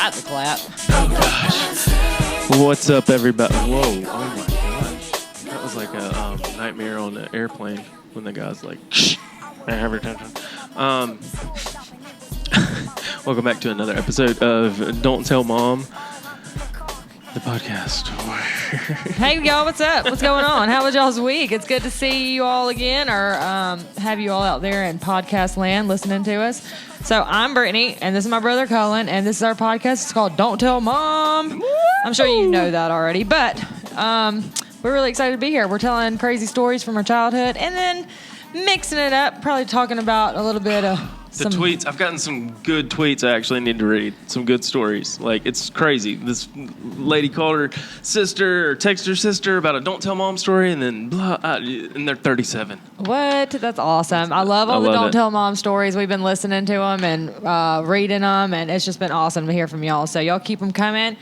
got the clap. Oh, gosh. What's up, everybody? Whoa. Oh, my gosh. That was like a nightmare on an airplane when the guy's like, shh. Welcome back to another episode of Don't Tell Mom, the podcast. Hey, y'all, what's up? What's going on? How was y'all's week? It's good to see you all again, or have you all out there in podcast land listening to us. So I'm Britany, and this is my brother Cullen, and this is our podcast. It's called Don't Tell Mom. Woo! I'm sure you know that already, but we're really excited to be here. We're telling crazy stories from our childhood, and then mixing it up, probably talking about a little bit of the tweets. I've gotten some good tweets I actually need to read. Some good stories. Like, it's crazy. This lady called her sister or texted her sister about a Don't Tell Mom story, and then blah, and they're 37. What? That's awesome. I love all the Don't Tell Mom stories. We've been listening to them and reading them, and it's just been awesome to hear from y'all. So y'all keep them coming.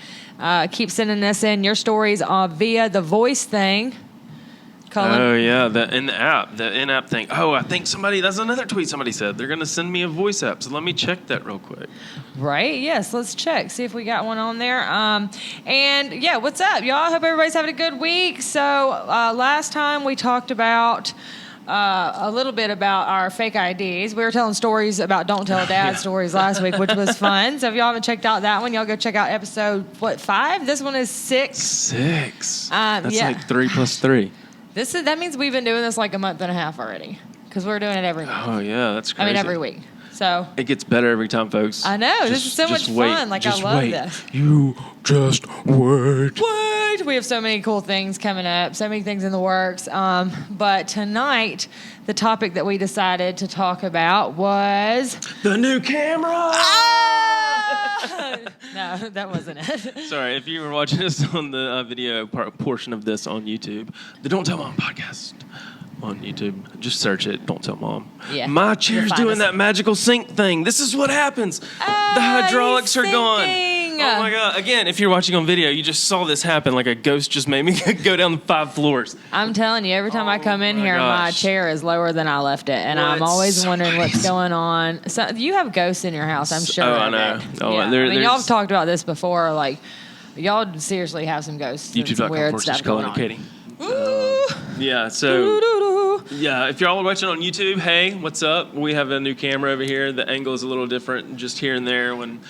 Keep sending us in your stories via the voice thing. Cullen? Oh, yeah, the in-app thing. Oh, I think that's another tweet somebody said. They're going to send me a voice app, so let me check that real quick. Right, yes, let's check, see if we got one on there. And, yeah, what's up, y'all? Hope everybody's having a good week. So, last time we talked about a little bit about our fake IDs. We were telling stories about Don't Tell Dad stories last week, which was fun. So if y'all haven't checked out that one, y'all go check out episode, 5? This one is 6. 6. That's like 3 plus 3. That means we've been doing this like a month and a half already, because we're doing it every month. Oh, yeah, that's crazy. every week. So it gets better every time, folks. I know. This is so much fun. Like, I love this. You just wait. What? We have so many cool things coming up, so many things in the works. But tonight, the topic that we decided to talk about was the new camera. No, that wasn't it. Sorry, if you were watching this on the video portion of this on YouTube, the Don't Tell Mom podcast on YouTube, just search it, Don't Tell Mom. Yeah, my chair's doing that magical sync thing. This is what happens. The hydraulics are gone. Oh my God. Again, if you're watching on video, you just saw this happen. Like a ghost just made me go down 5 floors. I'm telling you, every time I come in here, my chair is lower than I left it. And I'm always wondering what's going on. So you have ghosts in your house, I'm sure. Oh, I know. Oh, yeah. Y'all have talked about this before. Like, y'all seriously have some ghosts. YouTube.com/ Cullen and Katie. Yeah, so yeah, if you're all watching on YouTube, hey, what's up? We have a new camera over here. The angle is a little different, just here and there when,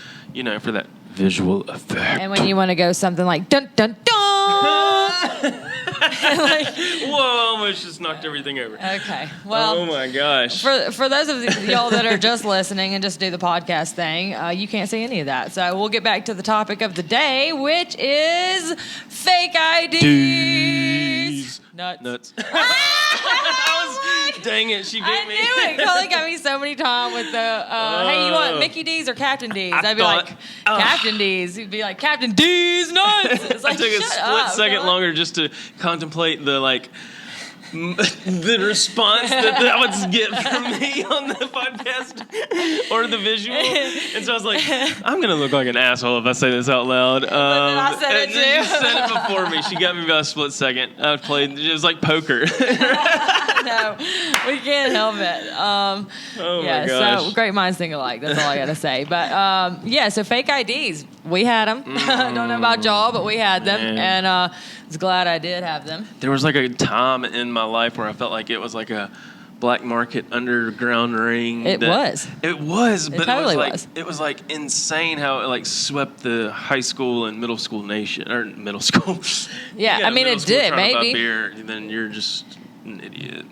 for that visual effect. And when you want to go something like dun dun dun. Like, whoa, almost just knocked everything over. Okay, well. Oh my gosh. For those of y'all that are just listening and just do the podcast thing, you can't see any of that. So we'll get back to the topic of the day, which is fake IDs. Nuts. Dang it, she beat me. I knew it. Cullen got me so many times with the, hey, you want Mickey D's or Captain D's? I'd be like, Captain D's. He'd be like, Captain D's nuts. It's like, I took a split second longer just to contemplate the, the response that would get from me on the podcast or the visual. And so I was like, I'm going to look like an asshole if I say this out loud. But then I said it too. She said it before me. She got me by a split second. It was like poker. No, we can't help it. Oh my gosh. So great minds think alike. That's all I got to say. But so fake IDs. We had them. Don't know about y'all, but we had them. Man. And I was glad I did have them. There was like a time in my life where I felt like it was like a black market underground ring. It was, but it was like insane how it swept the high school and middle school nation, or middle school. Yeah, I mean, it did. Maybe beer, then you're just an idiot.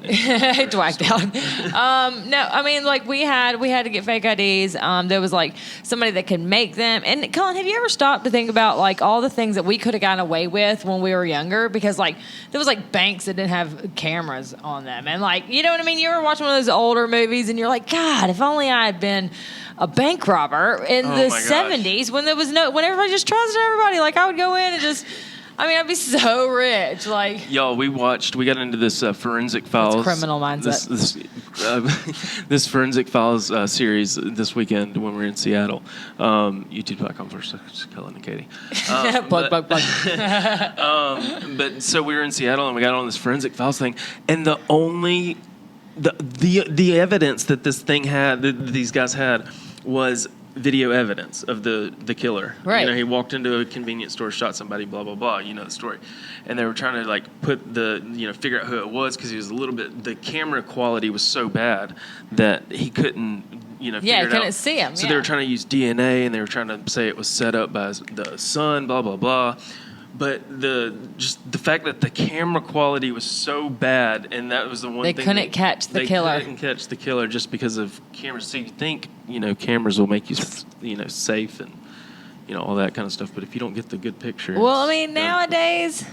Dwacked out. No, I mean, we had to get fake IDs. There was somebody that could make them. And Cullen, have you ever stopped to think about all the things that we could have gotten away with when we were younger? Because there was banks that didn't have cameras on them, and you know what I mean. You ever watch one of those older movies and you're like, God, if only I had been a bank robber in the 70s when there was when everybody just trusted everybody. I would go in and just. I'd be so rich. Y'all, we / got into this Forensic Files. That's criminal mindset. This Forensic Files series this weekend when we were in Seattle. YouTube.com/ Cullen and Katie. Plug. But so we were in Seattle and we got on this Forensic Files thing, and the evidence that this thing had, that these guys had, was video evidence of the killer. Right. You know, he walked into a convenience store, shot somebody, blah, blah, blah. You know the story. And they were trying to, like, figure out who it was because he was the camera quality was so bad that he couldn't, figure it out. couldn't see him. So they were trying to use DNA, and they were trying to say it was set up by the son, blah, blah, blah. But the fact that the camera quality was so bad, and that was the one thing they couldn't catch the killer. They couldn't catch the killer just because of cameras. So you think, cameras will make you, safe and, all that kind of stuff. But if you don't get the good picture. Well, I mean, nowadays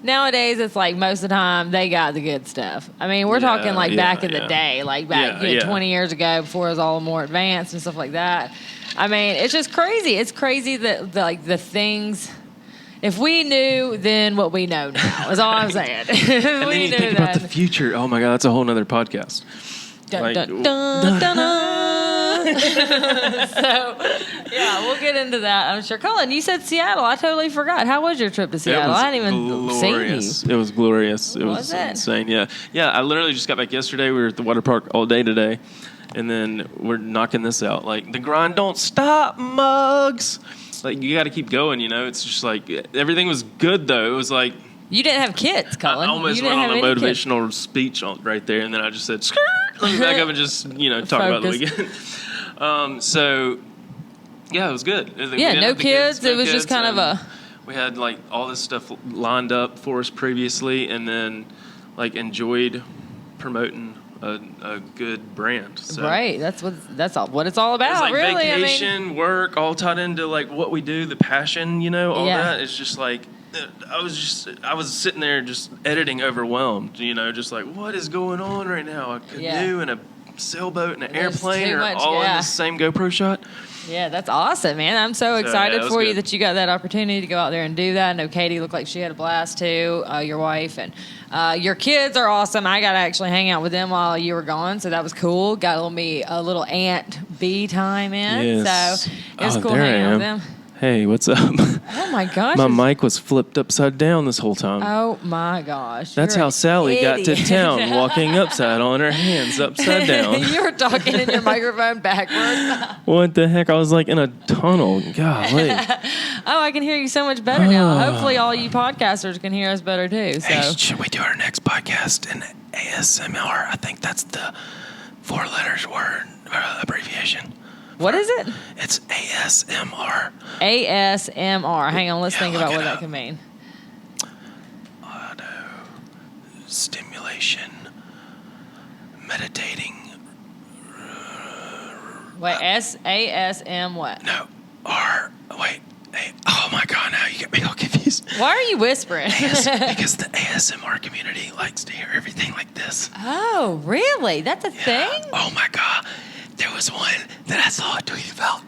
it's like most of the time they got the good stuff. I mean, we're talking like back in the day, like back 20 years ago before it was all more advanced and stuff like that. I mean, it's just crazy. It's crazy that the things. If we knew then what we know now, is all I'm saying. And then you think about the future. Oh my God, that's a whole nother podcast. Dun, dun, dun, dun, dun. So, we'll get into that, I'm sure. Cullen, you said Seattle. I totally forgot. How was your trip to Seattle? I hadn't even seen you. It was glorious. It was insane. Yeah. Yeah, I literally just got back yesterday. We were at the water park all day today. And then we're knocking this out. Like, the grind don't stop, mugs. Like, you got to keep going, It's just like, everything was good, though. It was like... You didn't have kids, Cullen. I almost went on a motivational speech right there, and then I just said, skirt, let me back up and just, talk about the weekend. So, yeah, it was good. No kids. It was just kind of a... We had, like, all this stuff lined up for us previously, and then, like, enjoyed promoting a good brand. So. Right. That's what it's all about, it's like really. Vacation, work, all tied into, like, what we do, the passion, all that. It's just, like... I was sitting there just editing overwhelmed, just like, what is going on right now? A canoe and a sailboat and an airplane are all in the same GoPro shot. Yeah, that's awesome, man. I'm so excited for you that you got that opportunity to go out there and do that. I know Katie looked like she had a blast too, your wife, and your kids are awesome. I got to actually hang out with them while you were gone, so that was cool. Got a little Aunt B time in, so it was cool hanging out with them. Hey, what's up? Oh my gosh. My mic was flipped upside down this whole time. Oh my gosh. That's how Sally got to town, walking upside on her hands upside down. You were talking in your microphone backwards. What the heck? I was like in a tunnel. Golly. Oh, I can hear you so much better now. Hopefully all you podcasters can hear us better too. So. Hey, should we do our next podcast in ASMR? I think that's the 4 letters word abbreviation. What is it? It's ASMR. ASMR. Hang on, let's think about what that could mean. Auto stimulation, meditating. Wait, ASM what? No, R. Wait. Oh my God! Now you get me all confused. Why are you whispering? Because the ASMR community likes to hear everything like this. Oh, really? That's a thing? Oh my God. There was one that I saw a tweet about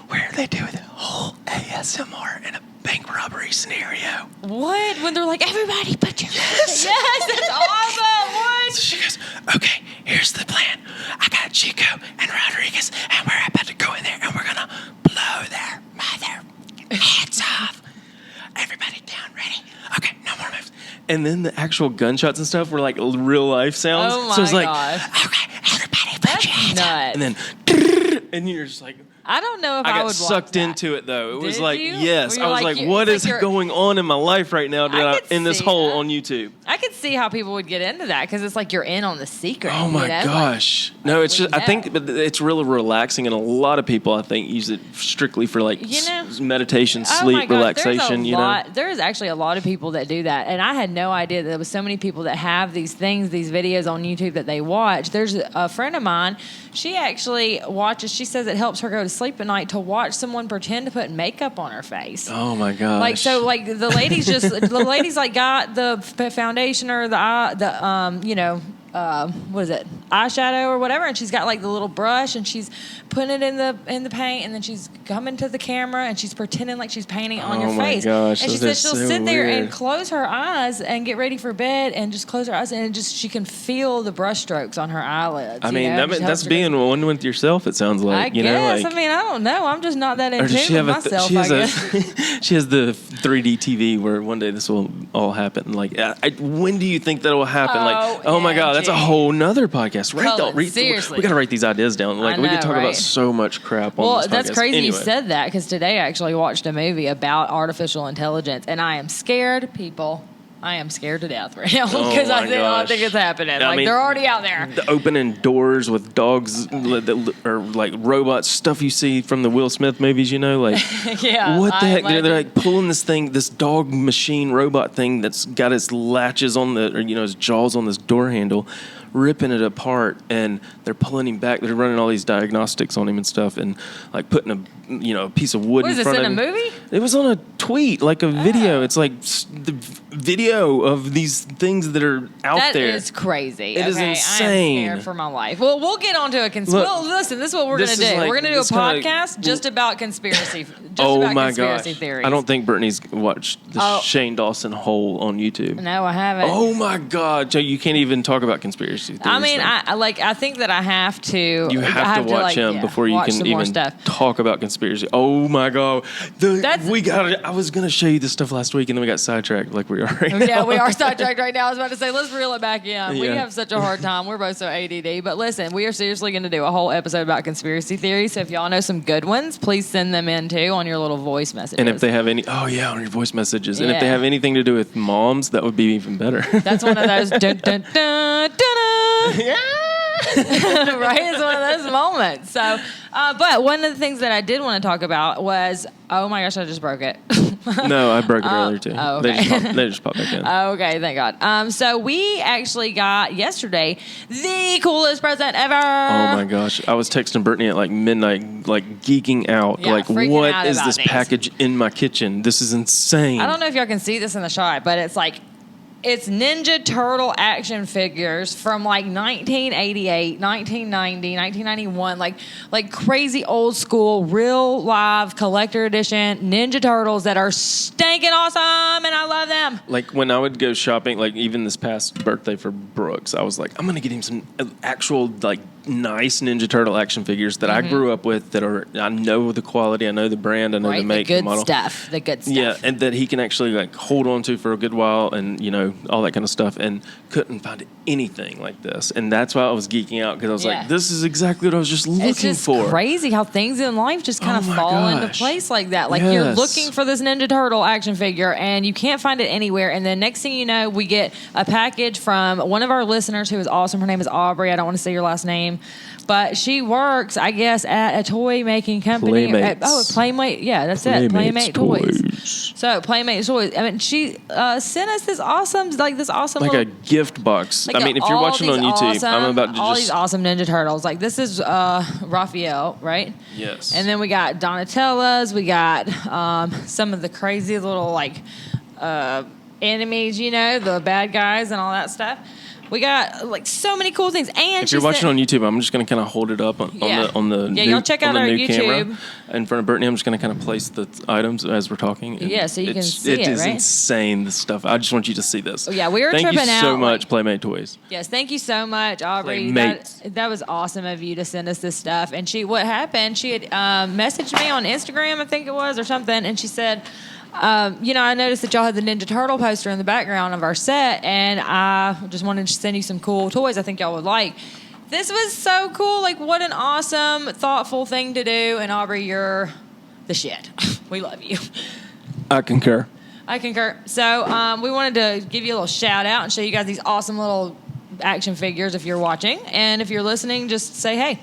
where they do the whole ASMR in a bank robbery scenario. What? When they're like, everybody put your... Yes! Yes, that's awesome! What? So she goes, okay, here's the plan. I got Chico and Rodriguez, and we're about to go in there, and we're going to blow their mother heads off. Everybody down, ready? Okay, no more moves. And then the actual gunshots and stuff were like real life sounds. Oh my so it's like, gosh. okay, everybody put your hands up. And then, and you're just like, I don't know if I I got would sucked watch into it though. It was Did like, you? yes. I was like, you- what it's is like going on in my life right now I could in this see hole that. on YouTube? I could see how people would get into that because it's like you're in on the secret. Oh my gosh. No, it's just, I think it's really relaxing, and a lot of people, I think, use it strictly for like meditation, sleep, relaxation, There is actually a lot of people that do that, and I had no idea that there was so many people that have these things, these videos on YouTube that they watch. There's a friend of mine, she actually watches, she says it helps her go to sleep at night to watch someone pretend to put makeup on her face. Oh my gosh. Like, so like the ladies like got the foundation or what is it, eyeshadow or whatever, and she's got like the little brush and she's putting it in the paint, and then she's coming to the camera and she's pretending like she's painting on your face. Oh my gosh, and she says she'll sit there weird. and close her eyes and get ready for bed and just close her eyes, and she can feel the brush strokes on her eyelids. I mean, that's being one with yourself, it sounds like. I guess. I mean, I don't know. I'm just not that in tune with myself, I guess. She has the 3D TV where one day this will all happen. Like, when do you think that will happen? Oh my God, that's a whole nother podcast. podcast. Cullen, seriously. We got to write these ideas down. Like, we could talk about so much crap on this podcast. Well, that's crazy anyway. you said that, because today I actually watched a movie about artificial intelligence, and I am scared, people. I am scared to death right now because I think it's happening. They're already out there. The opening doors with dogs or like robots, stuff you see from the Will Smith movies, like yeah, what the heck? They're like pulling this dog machine robot thing that's got its latches on his jaws on this door handle, ripping it apart, and they're pulling him back. They're running all these diagnostics on him and stuff, and like putting a piece of wood in front of him. Was this in a movie? It was on a tweet, like a video. It's like the video of these things that are out there. That is crazy. It is insane. I am scared for my life. Well, we'll get on to a conspiracy. Well, listen, this is what we're going to do. We're going to do a podcast just about conspiracy. Conspiracy theories. I don't think Brittany's watched the Shane Dawson Hole on YouTube. No, I haven't. Oh my God, you can't even talk about conspiracy theories. I mean, I think that I have to. You have to watch him before you can even talk about conspiracy. Oh my God, I was gonna show you this stuff last week, and then we got sidetracked like we are right now. Yeah, we are sidetracked right now. I was about to say, let's reel it back in. Yeah. We have such a hard time. We're both so ADD. But listen, we are seriously going to do a whole episode about conspiracy theories. So if y'all know some good ones, please send them in too on your little voice messages. And if they have any, on your voice messages. And if they have anything to do with moms, that would be even better. That's one of those dun dun dun dun. Yeah. Right? It's one of those moments. So, but one of the things that I did want to talk about was, oh my gosh, I just broke it. No, I broke it earlier too. Oh, okay. They just popped back in. Okay, thank God. So we actually got yesterday the coolest present ever. Oh my gosh. I was texting Brittany at like midnight, like geeking out. Yeah, like, what is this package in my kitchen? This is insane. I don't know if y'all can see this in the shot, but it's Ninja Turtle action figures from like 1988, 1990, 1991, like crazy old school, real live collector edition Ninja Turtles that are stinking awesome, and I love them. Like when I would go shopping, like even this past birthday for Brooks, I was like, I'm gonna get him some actual like nice Ninja Turtle action figures that I grew up with, I know the quality, I know the brand, I know the make, the model. The good stuff. Yeah, and that he can actually like hold on to for a good while, and all that kind of stuff, and couldn't find anything like this, and that's why I was geeking out, because I was like, this is exactly what I was just looking for. It's just crazy how things in life just kind of fall into place like that. Like you're looking for this Ninja Turtle action figure, and you can't find it anywhere, and then next thing you know, we get a package from one of our listeners who is awesome. Her name is Aubrey. I don't want to say your last name, but she works, I guess, at a toy making company. Playmate. Yeah, that's it. Playmate Toys. So Playmate Toys. I mean, she sent us this awesome like a gift box. I mean, if you're watching on YouTube, I'm about to all these awesome Ninja Turtles. Like this is Raphael, right? Yes. And then we got Donatella's. We got some of the crazy little enemies, the bad guys and all that stuff. We got like so many cool things. And if you're watching on YouTube, I'm just going to kind of hold it up on the y'all check out our YouTube camera in front of Brittany. I'm just going to kind of place the items as we're talking. So you can see it. It is insane, the stuff. I just want you to see this. Oh, yeah, we were tripping out. Thank you so much, Playmate Toys. Yes, thank you so much, Aubrey. That was awesome of you to send us this stuff. And what happened? She had messaged me on Instagram, I think it was, or something, and she said, I noticed that y'all had the Ninja Turtle poster in the background of our set, and I just wanted to send you some cool toys I think y'all would like. This was so cool. Like, what an awesome, thoughtful thing to do. And Aubrey, you're the shit. We love you. I concur. So we wanted to give you a little shout out and show you guys these awesome little action figures if you're watching. And if you're listening, just say hey.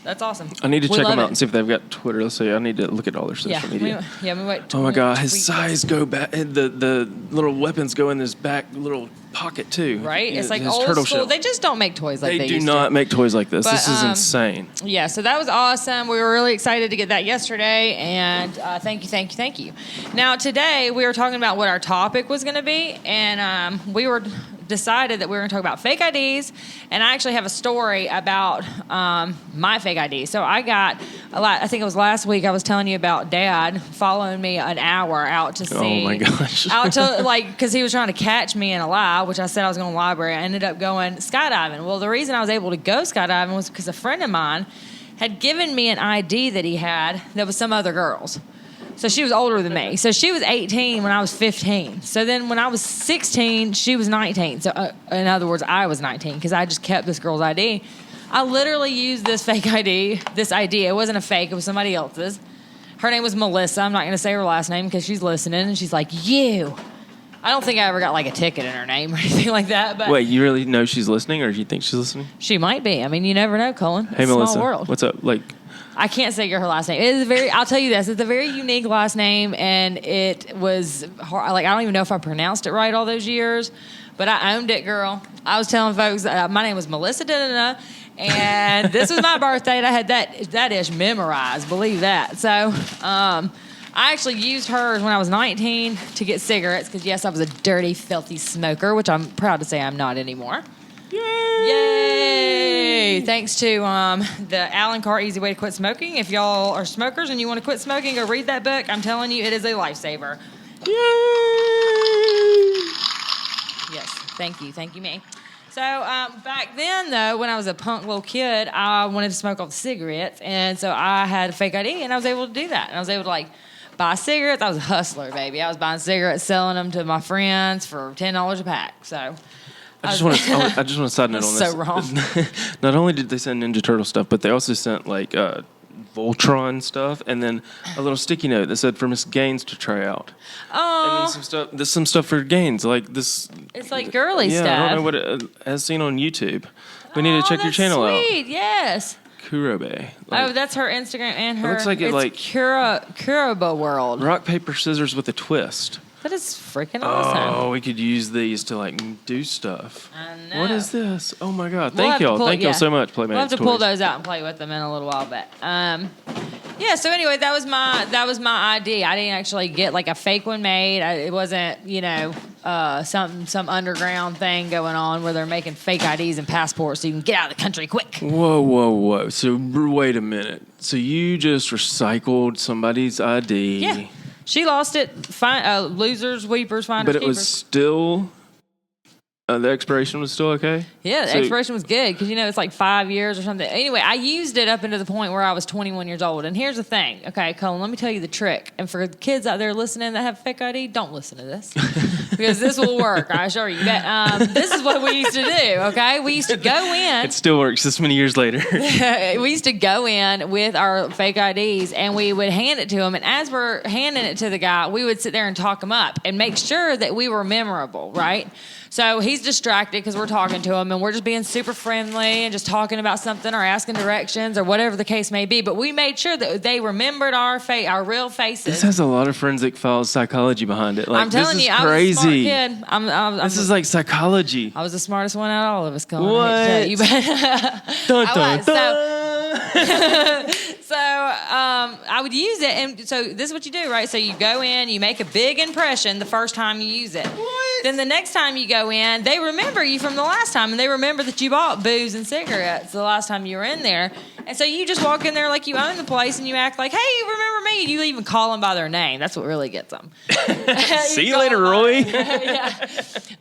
That's awesome. I need to check them out and see if they've got Twitter. Let's see. I need to look at all their social media. Oh my God, his size go back. The little weapons go in his back little pocket too. Right? It's like old school. Shell. They just don't make toys like they do not make toys like this. This is insane. Yeah, so that was awesome. We were really excited to get that yesterday, and thank you. Now today we were talking about what our topic was going to be, and we were decided that we were going to talk about fake IDs, and I actually have a story about my fake ID. So I got I think it was last week I was telling you about Dad following me an hour out to see. Oh my gosh. Out to because he was trying to catch me in a lie, which I said I was going to the library. I ended up going skydiving. Well, the reason I was able to go skydiving was because a friend of mine had given me an ID that he had that was some other girl's. So she was older than me. So she was 18 when I was 15. So then when I was 16, she was 19. So in other words, I was 19 because I just kept this girl's ID. I literally used this fake ID, this ID. It wasn't a fake. It was somebody else's. Her name was Melissa. I'm not going to say her last name because she's listening. And she's like, you. I don't think I ever got like a ticket in her name or anything like that. But Wait, you really know she's listening, or do you think she's listening? she might be. I mean, you never know, Cullen. Hey, It's a Melissa. small world. What's up? Like, I can't say her last name. It is I'll tell you this. It's a very unique last name, and it was hard. Like, I don't even know if I pronounced it right all those years, but I owned it, girl. I was telling folks my name was Melissa da-da-da, and this was my birthday, and I had that ish memorized. Believe that. So, I actually used hers when I was 19 to get cigarettes because, yes, I was a dirty, filthy smoker, which I'm proud to say I'm not anymore. Yay! Thanks to the Alan Carr Easy Way to Quit Smoking. If y'all are smokers and you want to quit smoking, go read that book. I'm telling you, it is a lifesaver. yay! Yes, thank you. Thank you, me. So back then, though, when I was a punk little kid, I wanted to smoke all the cigarettes. And so I had a fake ID, and I was able to do that. And I was able to, like, buy cigarettes. I was a hustler, baby. I was buying cigarettes, selling them to my friends for $10 a pack. So I just want to side note on this. So wrong. Not only did they send Ninja Turtle stuff, but they also sent like Voltron stuff, and then a little sticky note that said for Miss Gaines to try out. Oh, And then some stuff. There's some stuff for Gaines, like this. it's like girly Yeah, stuff. I don't know what it has seen on YouTube. We need to check your that's channel sweet. Yes. out. Kurobe. Oh, that's her Instagram and her. looks like it, it's like- Kuroba World. Rock, paper, scissors with a twist. That is freaking awesome. Oh, we could use these to like do stuff. I know. What is this? Oh my God! We'll have Thank to y'all. pull- Thank y'all yeah. so much, Playmates. We'll have to pull Toys. those out and play with them in a little while, but yeah. So anyway, that was my ID. I didn't actually get like a fake one made. It wasn't some underground thing going on where they're making fake IDs and passports so you can get out of the country quick. Whoa. So wait a minute. So you just recycled somebody's ID. Yeah, she lost it. Losers, weepers, finders, But it was keepers. still, the expiration was still okay? Yeah, the So- expiration was good because, it's like 5 years or something. Anyway, I used it up into the point where I was 21 years old. And here's the thing. Okay, Cullen, let me tell you the trick. And for the kids out there listening that have fake ID, don't listen to this because this will work, I assure you. But this is what we used to do, okay? We used to go in. It still works this many years later. We used to go in with our fake IDs and we would hand it to him. And as we're handing it to the guy, we would sit there and talk him up and make sure that we were memorable, right? So he's distracted because we're talking to him and we're just being super friendly and just talking about something or asking directions or whatever the case may be. But we made sure that they remembered our real faces. This has a lot of forensic files psychology behind it. Like, I'm telling this is you, crazy. I was a smart kid. This is like psychology. I was the smartest one out of all of us, Cullen. What? I hate to tell you, but Dun, dun, I was. dun. So I would use it, and so this is what you do, right? So you go in, you make a big impression the first time you use it. What? Then the next time you go in, they remember you from the last time, and they remember that you bought booze and cigarettes the last time you were in there. And so you just walk in there like you own the place, and you act like, "Hey, remember me?" And you even call them by their name. That's what really gets them. See you later, Roy. Yeah.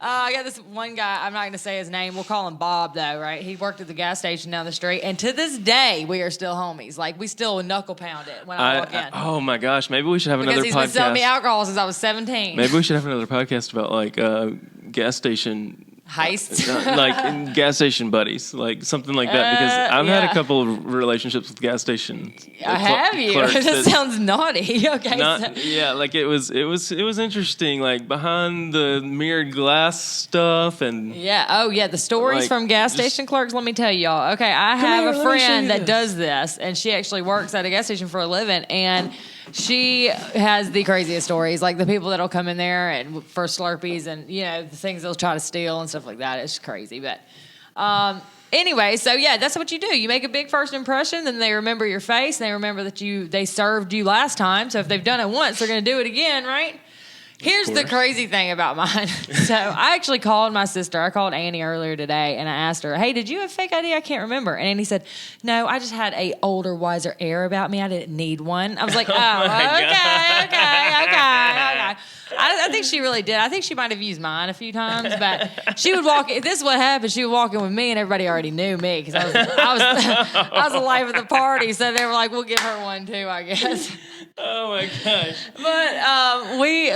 I got this one guy. I'm not going to say his name. We'll call him Bob, though, right? He worked at the gas station down the street, and to this day, we are still homies. Like, we still knuckle pound it when I walk in. Oh my gosh, maybe we should have because another he's been selling me podcast. alcohol since I was 17. Maybe we should have another podcast about like gas station Heists. like gas station buddies, like something like that. Because I've had yeah. a couple of relationships with gas station. Have you? clerks That that- sounds naughty. Okay. Not, yeah, like it was interesting, like behind the mirrored glass stuff and Yeah. Oh, yeah. The stories Like, from gas just- station clerks. Let me tell y'all. Okay, I here, have let a me show friend you that this. does this, and she actually works at a gas station for a living, and she has the craziest stories. Like the people that'll come in there and for Slurpees, and the things they'll try to steal and stuff like that. It's crazy, but. Anyway, so yeah, that's what you do. You make a big first impression, then they remember your face, and they remember that they served you last time. So if they've done it once, they're going to do it again, right? Here's the crazy thing about mine. So I actually called my sister. I called Annie earlier today, and I asked her, "Hey, did you have fake ID? I can't remember." And Annie said, "No, I just had a older, wiser air about me. I didn't need one." I was like, "Oh, okay. I think think she really did. I think she might have used mine a few times, but she would walk. This is what happened. She would walk in with me, and everybody already knew me because I was the life of the party. So they were like, "We'll give her one too, I guess." Oh my gosh! But we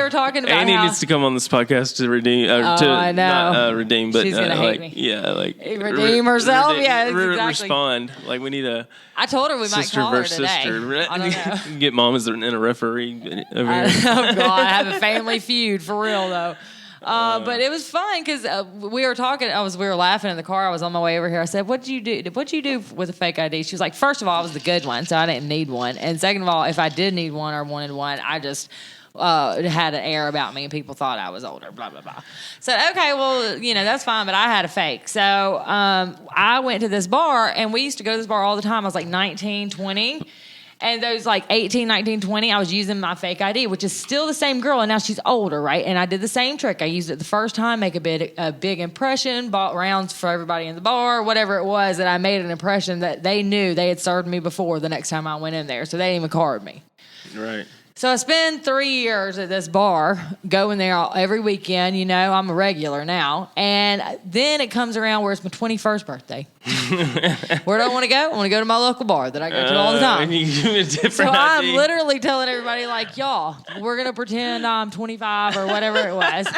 were talking about Annie how needs to come on this podcast to redeem. I know. Not redeem, but She's gonna hate like, me. yeah, like redeem herself. Yeah, exactly. Respond. Like we need a I told her we might sister call her versus today. sister. I don't know. Get mom as in a referee over here. Oh God, I have a family feud for real though. But it was fun because we were talking. We were laughing in the car. I was on my way over here. I said, "What'd you do? What'd you do with a fake ID?" She was like, first of all, I was the good one, so I didn't need one. And second of all, if I did need one or wanted one, I just had an air about me, and people thought I was older. Blah blah blah. So okay, well, that's fine. But I had a fake. So I went to this bar, and we used to go to this bar all the time. I was like 19, 20. And those like 18, 19, 20, I was using my fake ID, which is still the same girl, and now she's older, right? And I did the same trick. I used it the first time, make a big impression, bought rounds for everybody in the bar, whatever it was, that I made an impression that they knew they had served me before the next time I went in there, so they didn't even card me. Right. So I spent 3 years at this bar, going there every weekend. I'm a regular now. And then it comes around where it's my 21st birthday. Where do I want to go? I want to go to my local bar that I go to all the time. So I'm literally telling everybody, like, y'all, we're going to pretend I'm 25 or whatever it was.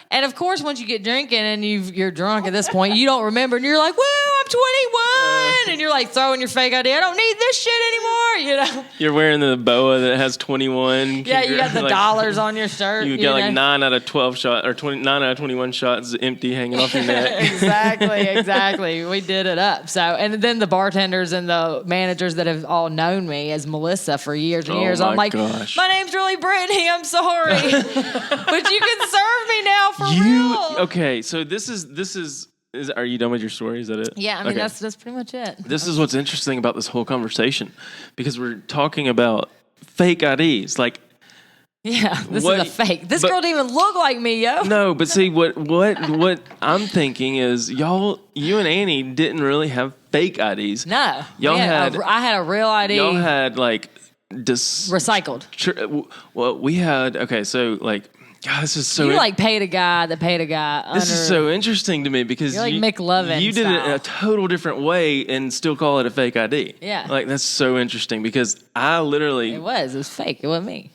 And, of course, once you get drinking and you're drunk at this point, you don't remember. And you're like, well, I'm 21. And you're, like, throwing your fake ID. I don't need this shit anymore, You're wearing the boa that has 21. Yeah, you got the dollars on your shirt. You got like 9 out of 12 shots, or 9 out of 21 shots empty hanging off your neck. Exactly. We did it up. So, and then the bartenders and the managers that have all known me as Melissa for years and years. I'm like, my name's really Brittany. I'm sorry, but you can serve me now for real. Okay, so this is. Are you done with your story? Is that it? Yeah, I mean, that's pretty much it. This is what's interesting about this whole conversation, because we're talking about fake IDs. Like, yeah, this is a fake. This girl didn't even look like me, yo. No, but see, what I'm thinking is you and Annie didn't really have fake IDs. No. I had a real ID. Y'all had, like, recycled. Well, we had, okay, so, like, God, this is so... You, like, paid a guy that paid a guy. This is so interesting to me because you're like McLovin you did it in a total different way and still call it a fake ID. Yeah. Like, that's so interesting because I literally... It was fake. It wasn't me.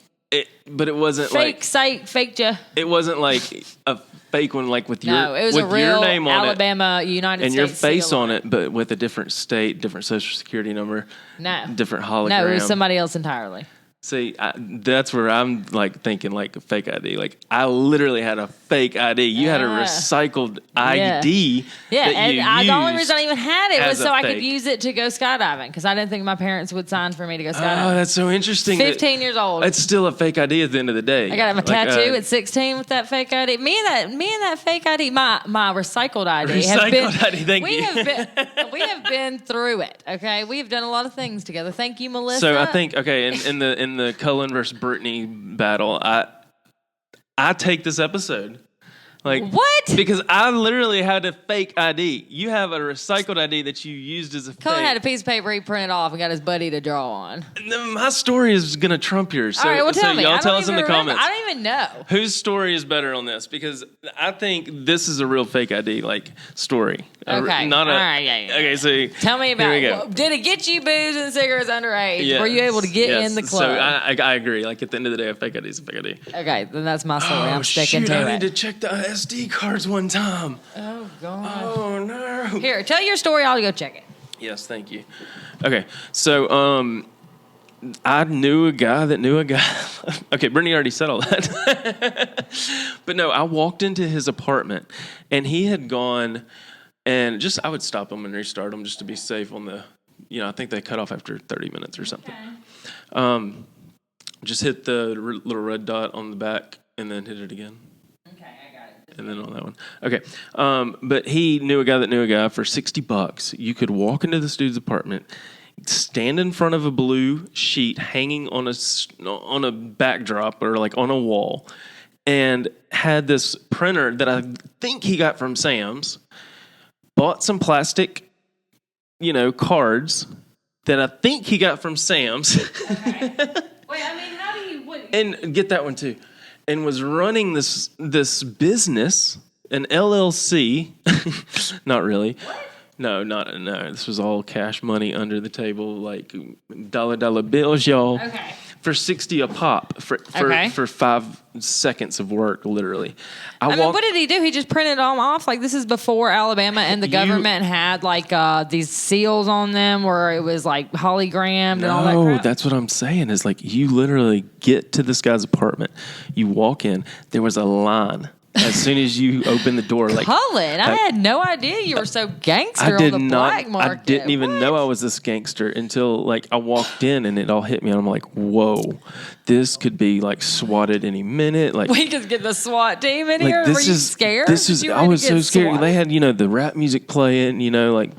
But it wasn't fake site, faked you. It wasn't like a fake one, like with it was with a real your name on Alabama, United and States your face seal on it, but with a different state, different social security number. No, different hologram. No, it was somebody else entirely. See, that's where I'm like thinking like a fake ID. Like I literally had a fake ID. You had a recycled ID. Yeah, that you and the only reason I even had it was so I could fake. use it to go skydiving because I didn't think my parents would sign for me to go skydiving. Oh, that's so interesting. 15 years old. It's still a fake ID at the end of the day. I got a tattoo at 16 with that fake ID. Me and that fake ID, my recycled ID. Thank you. We have been through it. Okay, we have done a lot of things together. Thank you, Melissa. So I think in the Cullen versus Britany battle, I take this episode. Like what? Because I literally had a fake ID. You have a recycled ID that you used as a Cullen fake. had a piece of paper he printed off and got his buddy to draw on. My story is gonna trump yours. So, all right, well, tell me. Y'all tell us in the comments. I don't even know. Whose story is better on this? Because I think this is a real fake ID story. Okay. Not a, all right, yeah. Okay, so tell me about it. Well, did it get you booze and cigarettes underage? Yes. Were you able to get in the club? So I agree. Like at the end of the day, a fake ID is a fake ID. Okay, then that's my story. I'm sticking shoot, to it. I need to check the SD cards one time. Oh, God. Oh, no. Here, tell your story. I'll go check it. Yes, thank you. Okay, so I knew a guy that knew a guy. Okay, Brittany already said all that. But no, I walked into his apartment, and he had gone, and I would stop him and restart him just to be safe on the, I think they cut off after 30 minutes or something. Okay. Just hit the little red dot on the back, and then hit it again. And then on that one. Okay. But he knew a guy that knew a guy for $60. You could walk into this dude's apartment, stand in front of a blue sheet hanging on a backdrop or like on a wall, and had this printer that I think he got from Sam's, bought some plastic, cards that I think he got from Sam's. Okay. Wait, I mean, how do you... And get that one too. and was running this business, an LLC. Not really. No. This was all cash money under the table, like dollar bills, y'all. Okay. For $60 a pop for 5 seconds of work, literally. I mean, what did he do? He just printed them off? Like, this is before Alabama and the government had, like, these seals on them where it was, like, hologrammed and all that crap? No, that's what I'm saying is, like, you literally get to this guy's apartment. You walk in. There was a line. As soon as you open the door, like Cullen, I had no idea you were so gangster on the black market. I didn't even know I was this gangster until like I walked in and it all hit me, and I'm like, "Whoa, this could be like swatted any minute." Like we could get the SWAT team in here. Were you scared? I was so scared. SWAT? They had the rap music playing, like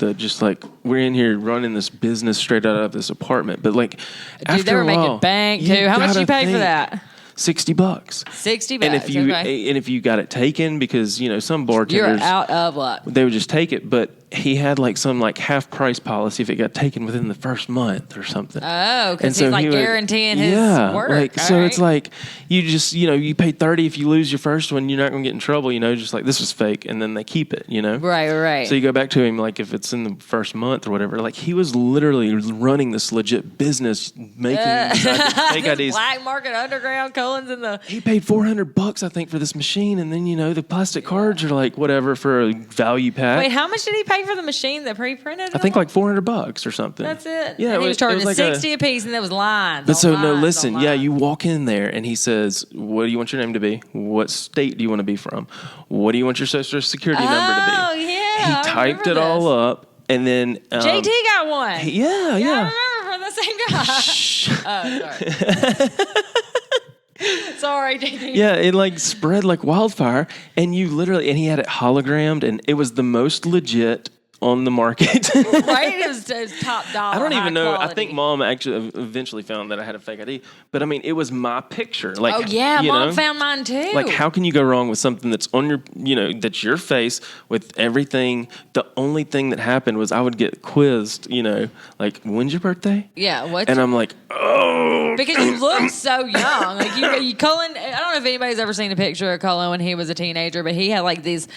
we're in here running this business straight out of this apartment, but like dude, they were making bank too. How much you paid for that? $60. $60. And if you got it taken, because some bartenders, you're out of luck. They would just take it, but he had some half price policy if it got taken within the first month or something. Oh, because he's guaranteeing his work. So it's like you just you pay $30 if you lose your first one, you're not gonna get in trouble. Just like this was fake, and then they keep it. Right. So you go back to him if it's in the first month or whatever. Like he was literally running this legit business, making fake IDs. Black market underground. Cullen's in the. He paid $400, I think, for this machine, and then the plastic cards are like whatever for a value pack. Wait, how much did he pay for the machine that pre-printed? I think like $400 or something. That's it. Yeah, and he was charging like $60 a piece, and there was lines. But so no, listen. Yeah, you walk in there, and he says, "What do you want your name to be? What state do you want to be from? What do you want your social security number to be?" Oh yeah, he typed it all up, and then JT got one. Yeah. I remember from the same guy. Shh. Oh, sorry. Sorry, JT. Yeah, it spread like wildfire, and and he had it hologrammed, and it was the most legit on the market. Right? It was top dollar. I don't even know. Quality. I think Mom actually eventually found that I had a fake ID. But I mean, it was my picture. Oh yeah, Mom found mine too. Like, how can you go wrong with something that's on your, that's your face with everything? The only thing that happened was I would get quizzed, like, when's your birthday? Yeah, what? And I'm like, oh. Because you look so young. Like you Cullen, I don't know if anybody's ever seen a picture of Cullen when he was a teenager, but he had this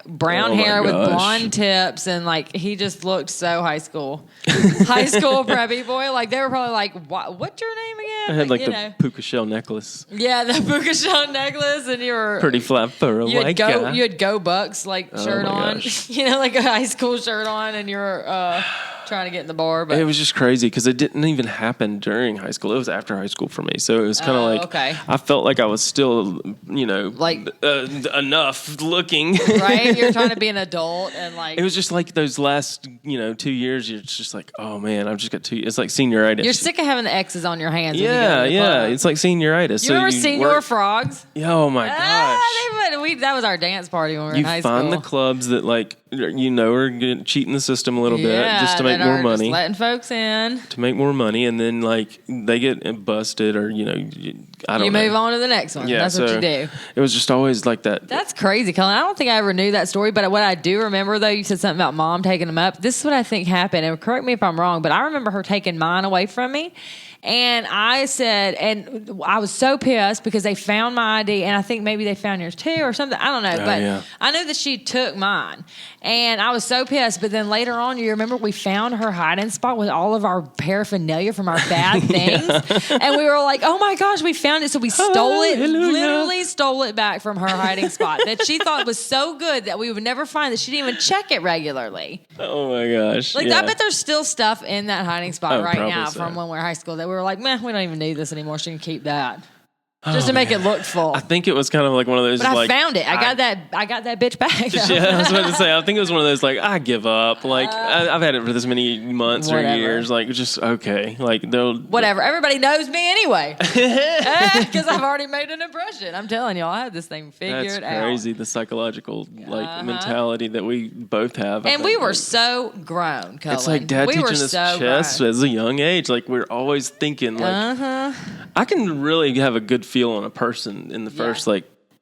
brown hair with blonde tips, and he just looked so high school preppy boy. Like they were probably like, what's your name again? I had the puka shell necklace. Yeah, the puka shell necklace, and you were pretty flat for a white guy. You had Go Bucks shirt on, like a high school shirt on, and you were trying to get in the bar. But it was just crazy because it didn't even happen during high school. It was after high school for me, so it was kind of okay. I felt like I was still, enough looking. Right, you're trying to be an adult, and it was just like those last 2 years. You're just like, oh man, I've just got 2 years. It's like senioritis. You're sick of having the X's on your hands. Yeah. It's like senioritis. You remember senior frogs? Yeah, oh my gosh. That was our dance party when we were in high school. You find the clubs that are cheating the system a little bit just to make more money. Just letting folks in. To make more money, and then they get busted, or I don't know. You move on to the next one. Yeah, that's what you do. It was just always like that. That's crazy, Cullen. I don't think I ever knew that story, but what I do remember, though, you said something about Mom taking them up. This is what I think happened, and correct me if I'm wrong, but I remember her taking mine away from me. And I said, and I was so pissed because they found my ID, and I think maybe they found yours too or something. I don't know. But I knew that she took mine. And I was so pissed. But then later on, you remember we found her hiding spot with all of our paraphernalia from our bad things. And we were like, oh my gosh, we found it. So we stole it, literally stole it back from her hiding spot that she thought was so good that we would never find, that she didn't even check it regularly. Oh my gosh. I bet there's still stuff in that hiding spot right now from when we were high school that we were like, man, we don't even need this anymore. She can keep that. Just to make it look full. I think it was kind of like one of those. But I found it. I got that bitch back. Yeah, I was about to say. I think it was one of those I give up. I've had it for this many months or years. Just okay. They'll whatever. Everybody knows me anyway because I've already made an impression. I'm telling y'all, I had this thing figured out. That's crazy. The psychological mentality that we both have. And we were so grown, Cullen. It's like Dad teaching us chess as a young age. We're always thinking I can really have a good feel on a person in the first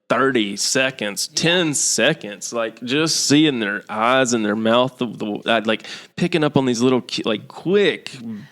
30 seconds, 10 seconds, like just seeing their eyes and their mouth, like picking up on these little like quick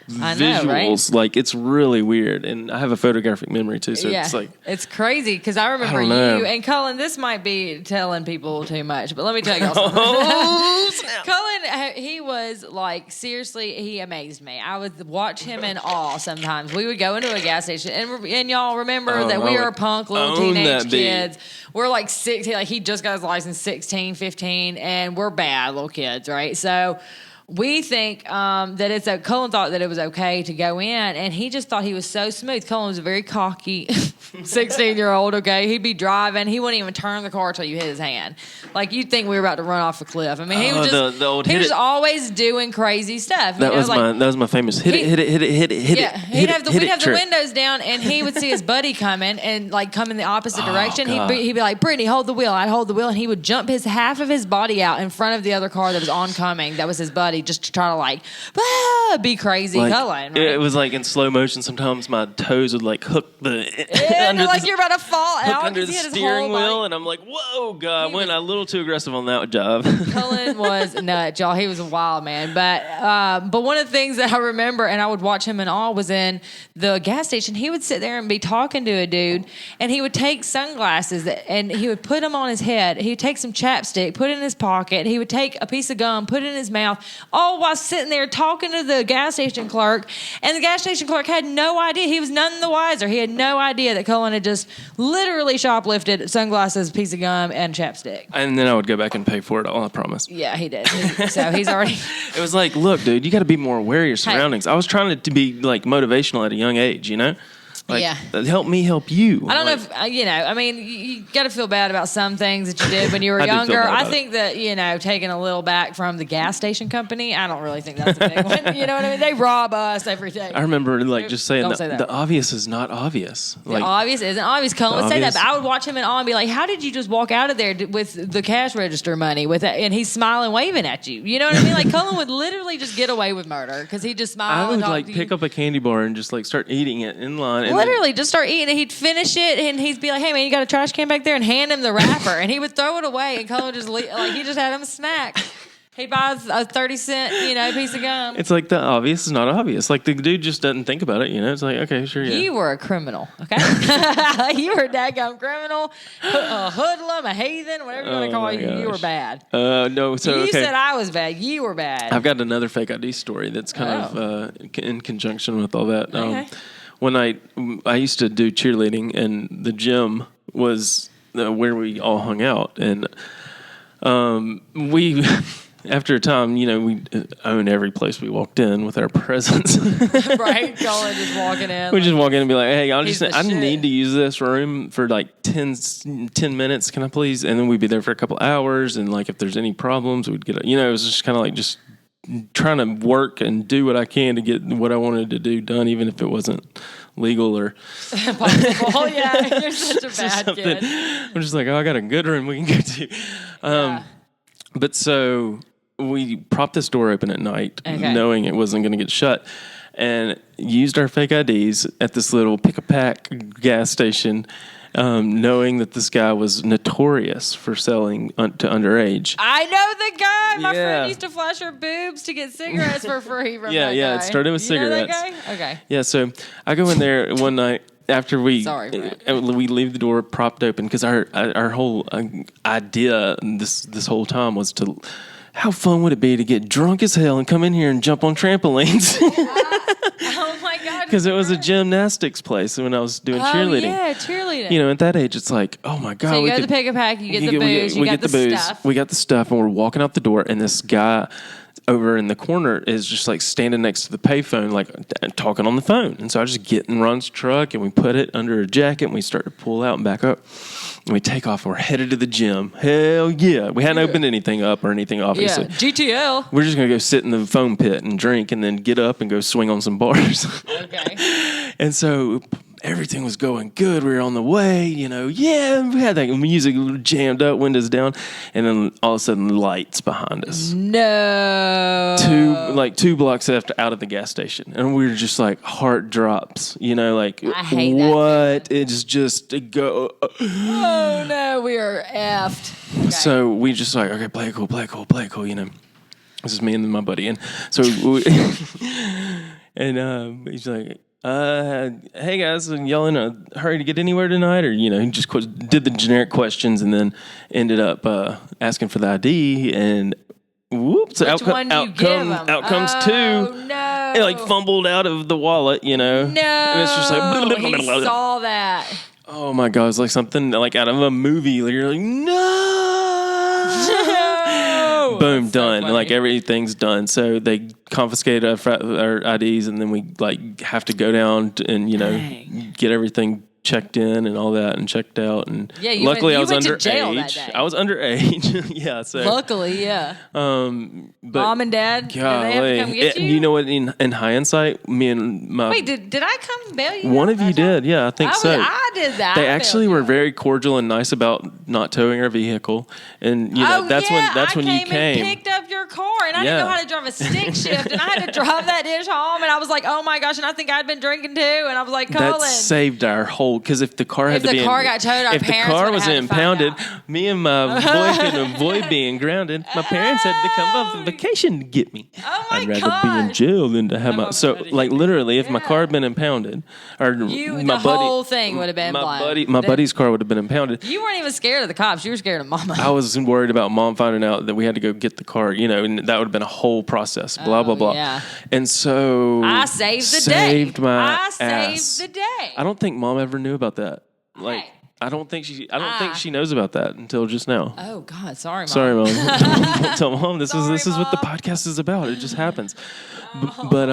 visuals. Like it's really weird. And I have a photographic memory too, so it's like it's crazy because I remember you and Cullen. This might be telling people too much, but let me tell y'all something. Cullen, he was like seriously, he amazed me. I would watch him in awe. Sometimes we would go into a gas station, and y'all remember that we were punk little teenage kids. We're like 16, like he just got his license 16, 15, and we're bad little kids, right? So we think that it's Cullen thought that it was okay to go in, and he just thought he was so smooth. Cullen was a very cocky 16-year-old, okay? He'd be driving. He wouldn't even turn the car until you hit his hand. Like, you'd think we were about to run off a cliff. I mean, he was just always doing crazy stuff. That was my famous hit it. Yeah, we'd have the windows down, and he would see his buddy coming and, like, come in the opposite direction. He'd be like, Brittany, hold the wheel. I'd hold the wheel, and he would jump half of his body out in front of the other car that was oncoming. That was his buddy, just to try to, like, be crazy. Like, Cullen, right? It was like in slow motion. Sometimes my toes would like hook the under like you're about to fall out under the steering wheel, and I'm like, whoa, God, I went a little too aggressive on that job. Cullen was nuts, y'all. He was a wild man. But one of the things that I remember, and I would watch him in awe, was in the gas station. He would sit there and be talking to a dude, and he would take sunglasses and he would put them on his head. He would take some chapstick, put it in his pocket. He would take a piece of gum, put it in his mouth, all while sitting there talking to the gas station clerk. And the gas station clerk had no idea. He was none the wiser. He had no idea that Cullen had just literally shoplifted sunglasses, piece of gum, and chapstick. And then I would go back and pay for it all, I promise. Yeah, he did. So he's already... It was like, look, dude, you got to be more aware of your surroundings. I was trying to be like motivational at a young age, you know? Like, help me help you. I don't know if, I mean, you got to feel bad about some things that you did when you were younger. I think that, taking a little back from the gas station company, I don't really think that's a big one. You know what I mean? They rob us every day. I remember, just saying the obvious is not obvious. The obvious isn't obvious. Cullen would say that, but I would watch him in awe and be like, how did you just walk out of there with the cash register money and he's smiling, waving at you? You know what I mean? Like, Cullen would literally just get away with murder because he just smiled. I would, pick up a candy bar and just, start eating it in line. Literally, just start eating it. He'd finish it, and he'd be like, "Hey, man, you got a trash can back there?" And hand him the wrapper, and he would throw it away. And Cullen would just he just had him a snack. He'd buy a 30-cent, piece of gum. It's like the obvious is not obvious. Like the dude just doesn't think about it. It's like, okay, sure, yeah. You were a criminal, okay? You were a daggum criminal, a hoodlum, a heathen, whatever you want to call you. You were bad. No, so you said I was bad. You were bad. I've got another fake ID story that's kind of in conjunction with all that. Okay. When I used to do cheerleading, and the gym was where we all hung out, and we after a time, we own every place we walked in with our presence. Right, Cullen just walking in. We just walk in and be like, "Hey, I need to use this room for 10 minutes. Can I please?" And then we'd be there for a couple hours, and if there's any problems, we'd get. It was just kind of just trying to work and do what I can to get what I wanted to do done, even if it wasn't legal or possible. Yeah, you're such a bad kid. I'm just like, I got a good room we can go to. But so we propped this door open at night, knowing it wasn't going to get shut, and used our fake IDs at this little pick-a-pack gas station, knowing that this guy was notorious for selling to underage. I know the guy. My friend used to flash her boobs to get cigarettes for free from that guy. It started with cigarettes. Know that guy? Okay. Yeah, so I go in there one night after we leave the door propped open, because our whole idea this whole time was to, how fun would it be to get drunk as hell and come in here and jump on trampolines? Oh my God. Because it was a gymnastics place when I was doing cheerleading. Yeah, cheerleading. At that age, it's like, oh my God. So you go to the pick-a-pack, you get the booze, you got the stuff. We got the stuff, and we're walking out the door, and this guy over in the corner is just standing next to the payphone, talking on the phone. And so I just get in Ron's truck, and we put it under a jacket, and we start to pull out and back up. And we take off, and we're headed to the gym. Hell yeah. We hadn't opened anything up or anything, obviously. Yeah, GTL. We're just going to go sit in the foam pit and drink, and then get up and go swing on some bars. Okay. And so everything was going good. We were on the way, we had that music jammed up, windows down, and then all of a sudden lights behind us. No. 2 blocks out of the gas station. And we were just like, heart drops, I hate that what? It's just go. Oh no, we are effed. Okay. So we just like, okay, play it cool. This is me and my buddy. And so and he's like, hey guys, y'all in a hurry to get anywhere tonight? Or, he just did the generic questions and then ended up asking for the ID, and whoops, out comes 2. No. It like fumbled out of the wallet, No. And it's just like, he saw that. oh my God, it's like something like out of a movie. You're like, no. Boom, done. Funny. Like everything's done. So they confiscated our IDs, and then we like have to go down and get everything checked in and all that and checked out. And luckily I was underage. I was underage. Yeah. So luckily, yeah. But Mom and Dad, did they have to come get you? You know what? In hindsight, me and my did I come bail you? One of you did. Yeah, I think so. I did that. They actually were very cordial and nice about not towing our vehicle, and that's when you came. And picked up your car, and I didn't know how to drive a stick shift, and I had to drive that dish home, and I was like, oh my gosh, and I think I'd been drinking too, and I was like, Cullen. That saved our whole, because if the car had to be, got towed, our if the car was impounded, me and my boy couldn't avoid being grounded. My parents had to come up on vacation to get me. Oh my I'd rather be in jail than to have like literally, if my car had been impounded, or the whole thing would have been my buddy's car would have been impounded. You weren't even scared of the cops. You were scared of Mama. I was worried about Mom finding out that we had to go get the car, and that would have been a whole process. Blah blah blah. Yeah. And so I saved the day. I saved the day. I don't think Mom ever knew about that. Like, I don't think she knows about that until just now. Oh God, sorry, Mom. Sorry, Mom. Don't tell Mom. This is what the podcast is about. It just happens. But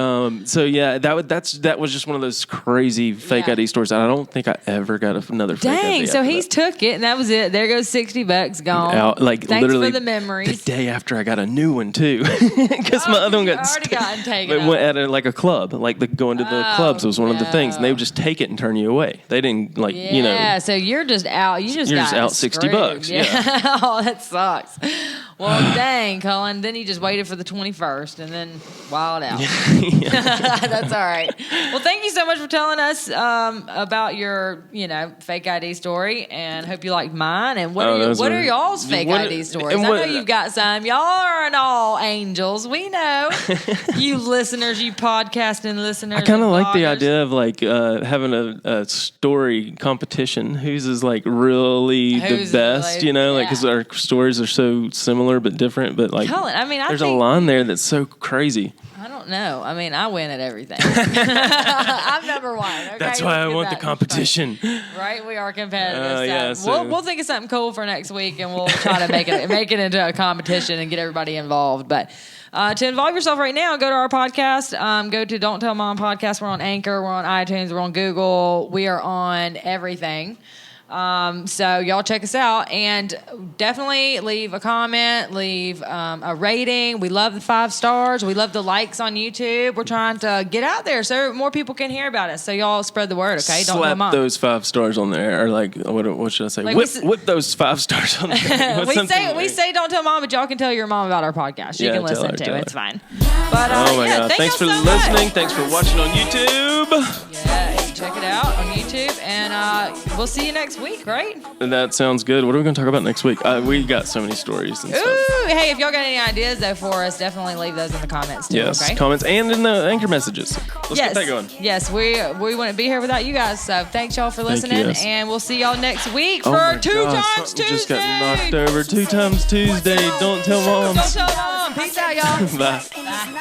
so yeah, that was just one of those crazy fake ID stories. And I don't think I ever got another fake ID. Dang, so he's took it, and that was it. There goes $60 gone. Out, like thanks literally for the memories. The day after I got a new one too, because my other one got already gotten taken. It went at a club, like going to the clubs was one of the things, and they would just take it and turn you away. They didn't Yeah, so you're just out. You're just out $60. Yeah. Oh, that sucks. Well, dang, Cullen. Then you just waited for the 21st and then wild out. That's all right. Well, thank you so much for telling us about your, fake ID story, and hope you liked mine. And what are y'all's fake ID stories? I know you've got some. Y'all aren't all angels. We know. You listeners, you podcasting listeners. I kind of like the idea of like having a story competition. Whose is like really the best, like because our stories are so similar but different. But like, Cullen, there's a line there that's so crazy. I don't know. I win at everything. I'm number one. Okay? That's why I want the competition. Right? We are competitive. We'll think of something cool for next week, and we'll try to make it into a competition and get everybody involved. But to involve yourself right now, go to our podcast. Go to Don't Tell Mom Podcast. We're on Anchor. We're on iTunes. We're on Google. We are on everything. So y'all check us out, and definitely leave a comment, leave a rating. We love the 5 stars. We love the likes on YouTube. We're trying to get out there so more people can hear about us. So y'all spread the word, okay? Don't slap Mom. Those 5 stars on there, or like what should I say? Like whip those 5 stars on there. we say don't tell Mom, but y'all can tell your mom about our podcast. She can listen too. It's fine. But oh my God! Thanks for listening. Thanks for watching on YouTube. Yeah, check it out on YouTube, and we'll see you next week, right? That sounds good. What are we going to talk about next week? We got so many stories and stuff. Hey, if y'all got any ideas though for us, definitely leave those in the comments too. Yes, okay? comments and in the Anchor messages. Let's get that going. Yes, we wouldn't be here without you guys. So thanks y'all for listening, and we'll see y'all next week for 2 Times Tuesday. Just got knocked over 2 Times Tuesday. Don't tell Mom. Don't tell Mom. Peace out, y'all. Bye. Bye.